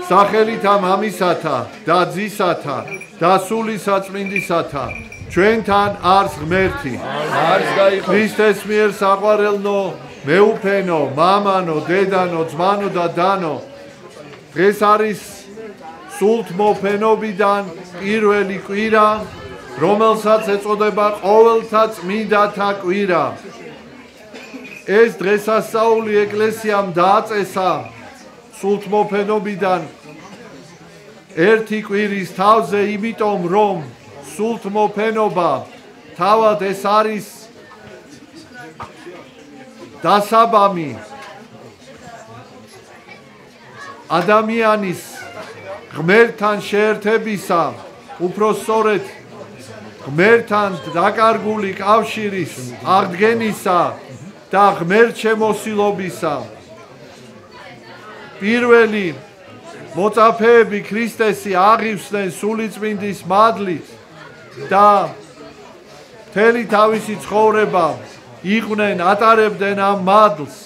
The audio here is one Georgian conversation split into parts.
სახელით ამ ამისათა და ძისათა და სულისაწმინდისათა ჩვენთან არის ღმერთი. ქრისტეს მიერ საყვარელნო, მეუფენო, მამანო, დედანო, ძმანო და დანო. დღეს არის სულთმოფენობიდან პირველი კვირა, რომელსაც ეწოდება ყოველთა წმინდათა კვირა. ეს დღესასწაული ეკლესიამ დააწესა სულთმოფენობიდან ერთი კვირის თავზე, იმიტომ რომ სულთმოფენობა თავად ეს არის დასაბამი ადამიანის ღმერთთან შეერთებისა, უფრო სწორედ ღმერთთან დაკარგული კავშირის აღდგენისა და ღმერთშემოსილობისა. პირველი მოწაფეები ქრისტესი აღივსდნენ სულიწმინდის მადლით და მთელი თავისი ცხოვრება იყვნენ, ატარებდნენ ამ მადლს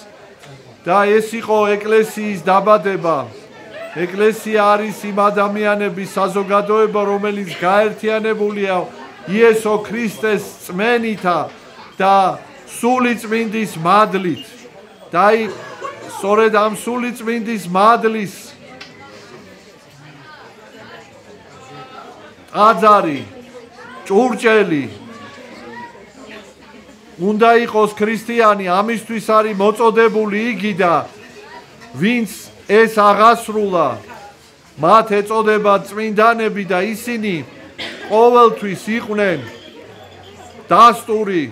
და ეს იყო ეკლესიის დაბადება. ეკლესია არის იმ ადამიანების საზოგადოება, რომელიც გაერთიანებულია იესო ქრისტეს წმენითა და სულიწმინდის მადლით. და სწორედ ამ სულიწმინდის მადლის ტაძარი, ჭურჭელი უნდა იყოს ქრისტიანი, ამისთვის არის მოწოდებული იგი და ვინც ეს აღასრულა, მათ ეწოდება წმინდანები და ისინი ყოველთვის იყვნენ დასტური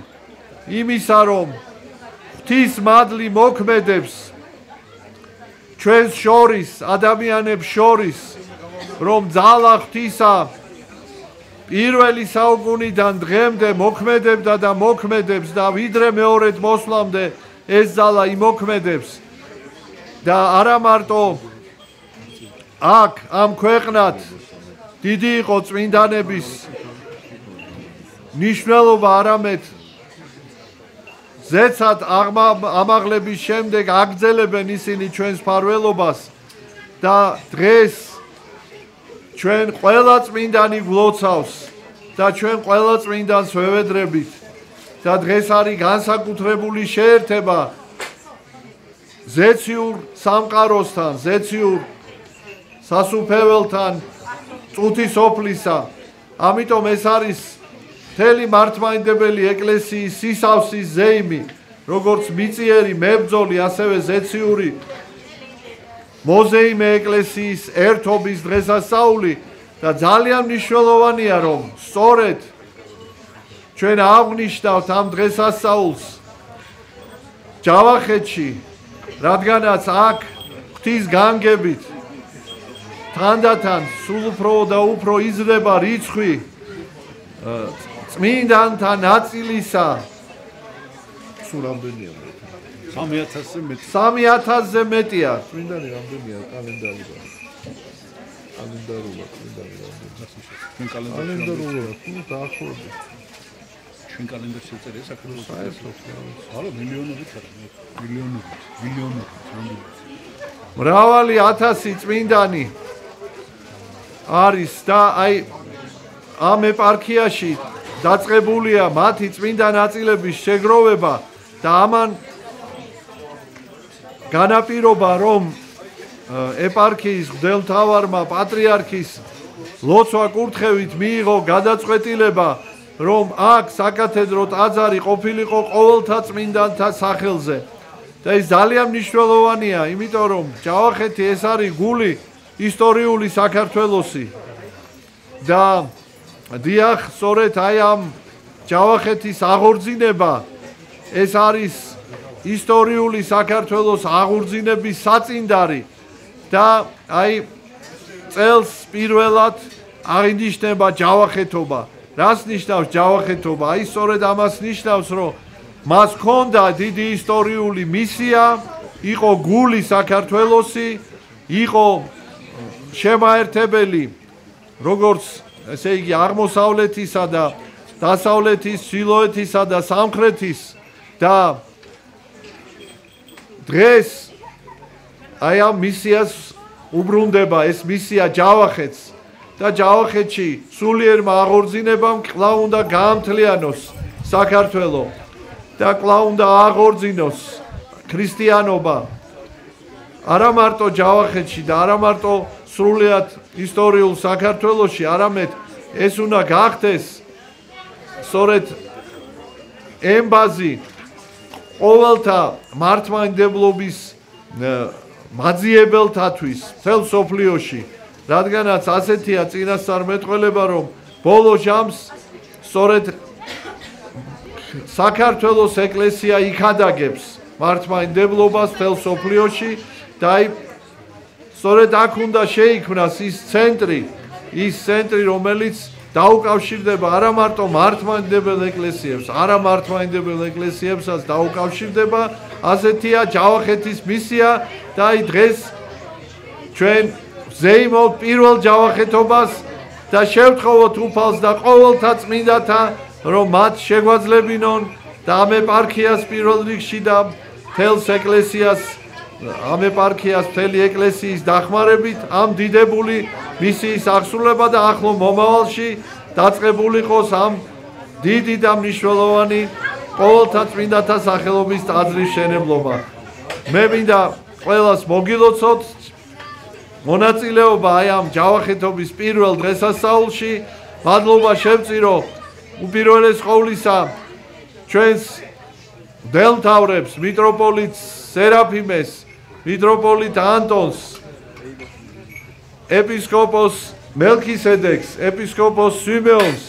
იმისა, რომ ღვთის მადლი მოქმედებს ჩვენს შორის, ადამიანებს შორის, რომ ძალა ღვთისა პირველი საუკუნიდან დღემდე მოქმედებდა და მოქმედებს და ვიდრე მეორედ მოსვლამდე ეს ძალა იმოქმედებს და არა მარტო აქ ამ ქვეყნად დიდი იყო წმინდანების მნიშვნელობა, არამედ ზეცად ამაღლების შემდეგ აგრძელებენ ისინი ჩვენს მფარველობას და დღეს ჩვენ ყველა წმინდანი გლოცავს და ჩვენ ყველა წმინდანს ვევედრებით და დღეს არის განსაკუთრებული შეერთება ზეციურ სამყაროსთან, ზეციურ სასუფეველთან, წუთისოფლისა. ამიტომ ეს არის მთელი მართლმადიდებელი ეკლესიის სისავსის ზეიმი, როგორც მიწიერი, მებრძოლი, ასევე ზეციური მოზეიმე ეკლესიის ერთობის დღესასწაული და ძალიან მნიშვნელოვანია, რომ სწორედ ჩვენ აღვნიშნავთ ამ დღესასწაულს ჯავახეთში, რადგანაც აქ ღვთის განგებით თანდათან სულ უფრო და უფრო იზრდება რიცხვი წმინდანთა ნაწილისა. სულ რამდენია? 3000-ზე მეტია. წმინდანი რამდენია კალენდარულად? კალენდარულად თუ დაახლოებით. ჩვენ კალენდარში წერია საქართველოს საერთოდ. არა, მილიონობით არა, მილიონობით. მრავალი ათასი წმინდანი არის და აი ამ ეპარქიაში დაწყებულია მათი წმინდა ნაწილების შეგროვება და ამან განაპირობა, რომ ეპარქიის მღვდელმთავარმა პატრიარქის ლოცვა კურთხევით მიიღო გადაწყვეტილება, რომ აქ საკათედრო ტაძარი ყოფილიყო ყოველთა წმინდანთა სახელზე. და ეს ძალიან მნიშვნელოვანია, იმიტომ რომ ჯავახეთი ეს არის გული ისტორიული საქართველოსი და დიახ, სწორედ აი ამ ჯავახეთის აღორძინება ეს არის ისტორიული საქართველოს აღორძინების საწინდარი და აი წელს პირველად აღინიშნება ჯავახეთობა. რას ნიშნავს ჯავახეთობა? აი სწორედ ამას ნიშნავს, რომ მას ჰქონდა დიდი ისტორიული მისია, იყო გული საქართველოსი, იყო შემაერთებელი როგორც ესე იგი აღმოსავლეთისა და დასავლეთის, ჩრდილოეთისა და სამხრეთის და დღეს აი ამ მისიას უბრუნდება ეს მისია ჯავახეთს და ჯავახეთში სულიერმა აღორძინებამ კვლავ უნდა გაამთლიანოს საქართველო და კვლავ უნდა აღორძინოს ქრისტიანობა არა მარტო ჯავახეთში და არა მარტო სრულიად ისტორიულ საქართველოში, არამედ ეს უნდა გახდეს სწორედ ემბაზი ყოველთა მართლმადიდებლობის მაძიებელთათვის მთელ სოფლიოში, რადგანაც ასეთია წინასწარმეტყველება, რომ ბოლო ჟამს სწორედ საქართველოს ეკლესია იქადაგებს მართლმადიდებლობას მთელ სოფლიოში და სწორედ აქ უნდა შეიქმნას ის ცენტრი, რომელიც დაუკავშირდება არა მარტო მართლმადიდებელ ეკლესიებს, არა მართლმადიდებელ ეკლესიებსაც დაუკავშირდება, ასეთია ჯავახეთის მისია და დღეს ჩვენ ვზეიმობთ პირველ ჯავახეთობას და შევთხოვოთ უფალს და ყოველთა წმინდათა, რომ მათ შეგვაძლებინონ და ამ ეპარქიას პირველ რიგში და მთელს ეკლესიას ამ ეპარქიას მთელი ეკლესიის დახმარებით ამ დიდებული მისიის აღსრულება და ახლო მომავალში დაწყებული იყოს ამ დიდი და მნიშვნელოვანი ყოველთა წმინდათა სახელობის ტაძრის შენებლობა. მე მინდა ყველას მოგილოცოთ მონაწილეობა აი ამ ჯავახეთობის პირველ დღესასწაულში. მადლობა შევწირო უპირველეს ყოვლისა ჩვენს მღვდელმთავრებს, მიტროპოლიტ სერაფიმეს, მიტროპოლიტ ანტონს, ეპისკოპოს მელქისედეკს, ეპისკოპოს სვიმეონს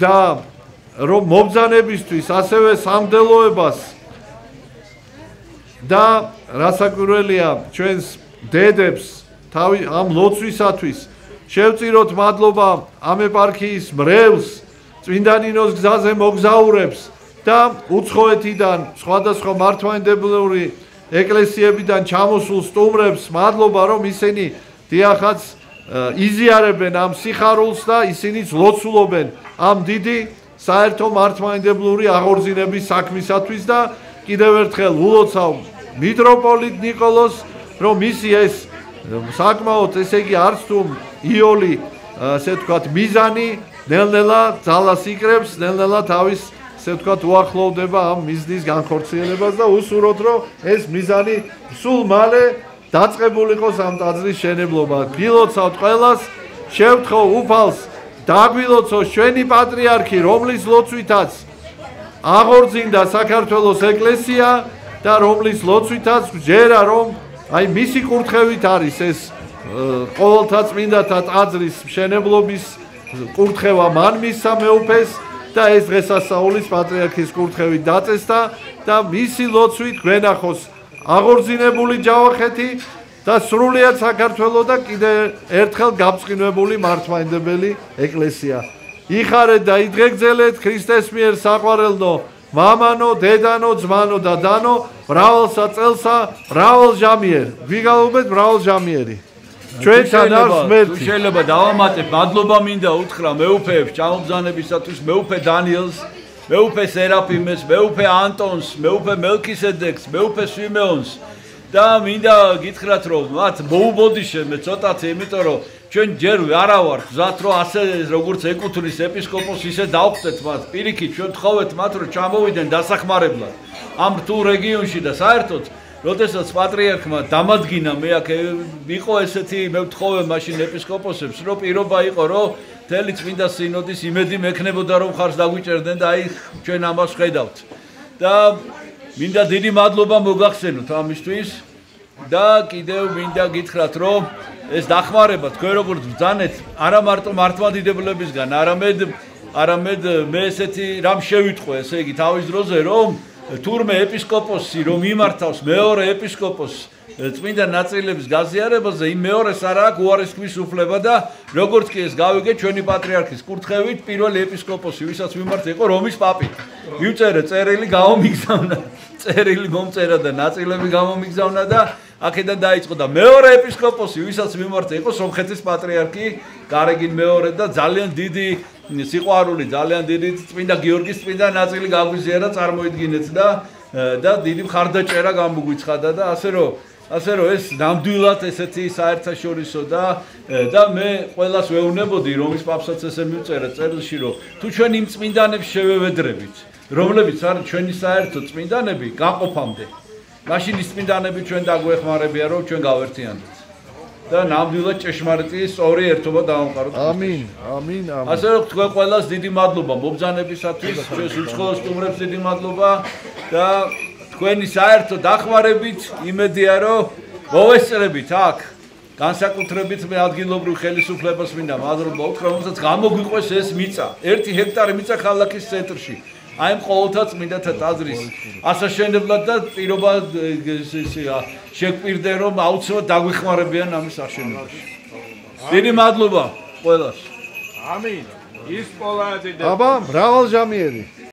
და რომ მობრძანებისთვის ასევე სამღვდელოებას და რასაკვირველია ჩვენს დედებს თავი ამ ლოცვისათვის შევწიროთ მადლობა ამ ეპარქიის მრევლს, წმინდა ნინოს გზაზე მოგზაურებს და უცხოეთიდან სხვადასხვა მართლმადიდებლური ეკლესიებიდან ჩამოსულ სტუმრებს მადლობა, რომ ისინი დიახაც იზიარებენ ამ სიხარულს და ისინიც ლოცულობენ ამ დიდი საერთო მართლმადიდებლური აღორძინების საქმისათვის და კიდევ ერთხელ ულოცავ მიტროპოლიტ ნიკოლოს, რომ მისი ეს საკმაოდ, ესე იგი არც თუ იოლი, ასე ვთქვათ, მიზანი ნელ-ნელა ძალას იკრებს, ნელ-ნელა თავის ასე ვთქვათ უახლოვდება ამ მიზნის განხორციელებას და უსურვოთ, რომ ეს მიზანი სულ მალე დაწყებული იყოს ამ ტაძრის შენებლობა. გილოცავთ ყველას, შევთხოვ უფალს დაგვილოცოს ჩვენი პატრიარქი, რომლის ლოცვითაც აღორძინდა საქართველოს ეკლესია და რომლის ლოცვითაც ვჯერა, რომ აი მისი კურთხევით არის ეს ყოველთა წმინდათა ტაძრის მშენებლობის კურთხევა მან მისცა მეუფეს და ეს დღესასწაულის პატრიარქის კურთხევით დაწესდა და მისი ლოცვით გვენახოს აღორძინებული ჯავახეთი და სრულიად საქართველო და კიდევ ერთხელ გაბრწყინებული მართლმადიდებელი ეკლესია. იხარეთ და იდღეგრძელეთ ქრისტეს მიერ საყვარელნო მამანო, დედანო, ძმანო და დანო, მრავალსა წელსა, მრავალ ჟამიერ. ვიგალობეთ მრავალ ჟამიერი. ჩვენთან არის მერტი. შეიძლება დავამატებ, მადლობა მინდა უთხრა მეუფეებს ჩამობრძანებისათვის, მეუფე დანიელს, მეუფე სერაფიმეს, მეუფე ანტონს, მეუფე მელქისედეკს, მეუფე სვიმეონს და მინდა გითხრათ, რომ მათ მოუბოდიშე მე ცოტათი, იმიტომ რომ ჩვენ ჯერ არა ვართ გზად, რომ ასე როგორც ეკუთვნის ეპისკოპოსს ისე დავხდეთ მათ. პირიქით ჩვენ ვთხოვეთ მათ, რომ ჩამოვიდნენ დასახმარებლად ამ რთულ რეგიონში და საერთოდ როდესაც პატრიარქმა დამადგინა, მე აქ იყო ესეთი, მე ვთხოვე მაშინ ეპისკოპოსებს, რომ პირობა იყო, რომ მთელი წმინდა სინოდის იმედი მექნებოდა, რომ ხარს დაგვიჭერდნენ და აი ჩვენ ამას ხედავთ. და მინდა დიდი მადლობა მოგახსენოთ ამისთვის და კიდევ მინდა გითხრათ, რომ ეს დახმარება თქვენ როგორც ბრძანეთ, არა მარტო მართლმადიდებლებისგან, არამედ მე ესეთი რამ შევიტყვე, ესე იგი თავის დროზე, რომ თურმე ეპისკოპოსი რომ იმართავს მეორე ეპისკოპოსს წმინდა ნაწილების გაზიარებაზე, იმ მეორეს არ აქვს უარესქმის უფლება და როგორც კი ეს გავიგე ჩვენი პატრიარქის კურთხევით, პირველი ეპისკოპოსი, ვისაც მიმართა იყო რომის პაპი. მივწერე წერილი, გამომიგზავნა, წერილი მომწერა და ნაწილები გამომიგზავნა და აქედან დაიწყო და მეორე ეპისკოპოსი, ვისაც მიმართა იყო სომხეთის პატრიარქი, გარეგინ მეორე და ძალიან დიდი სიყვარული, ძალიან დიდი წმინდა გიორგის წმინდა ნაწილი გაგვიზიარა, წარმოიდგინეთ და დიდი მხარდაჭერა გამოგვიცხადა და ასე რომ ასე რომ ეს ნამდვილად ესეთი საერთაშორისო და მე ყველას ვეუბნებოდი რომ ის პაპსაც ესე მივწერა წერილში რომ თუ ჩვენ იმ წმინდანებს შევევედრებით რომლებიც არის ჩვენი საერთო წმინდანები გაყოფამდე მაშინ ის წმინდანები ჩვენ დაგვეხმარებიან რომ ჩვენ გავერთიანდეთ და ნამდვილად ჭეშმარიტი სწორი ერთობა დავამყაროთ ამინ ამინ ამინ ასე რომ თქვენ ყველას დიდი მადლობა მობრძანებისათვის ჩვენს უცხოელ სტუმრებს დიდი მადლობა და თქვენი საერთო დახმარებით იმედია რომ მოვესწრებით აქ განსაკუთრებით მე ადგილობრივ ხელისუფლებას მინდა მადლობა უთხრა რომელსაც გამოგვიყვეს ეს მიწა 1 ჰექტარი მიწა ქალაქის ცენტრში აი ამ ყოველთა წმინდათა ტაძრის ასაშენებლად და პირობა შეგვპირდნენ რომ აუცილებლად დაგვეხმარებიან ამის აშენებაში დიდი მადლობა ყველას ამინ ის პოლადი აბა მრავალჟამიერი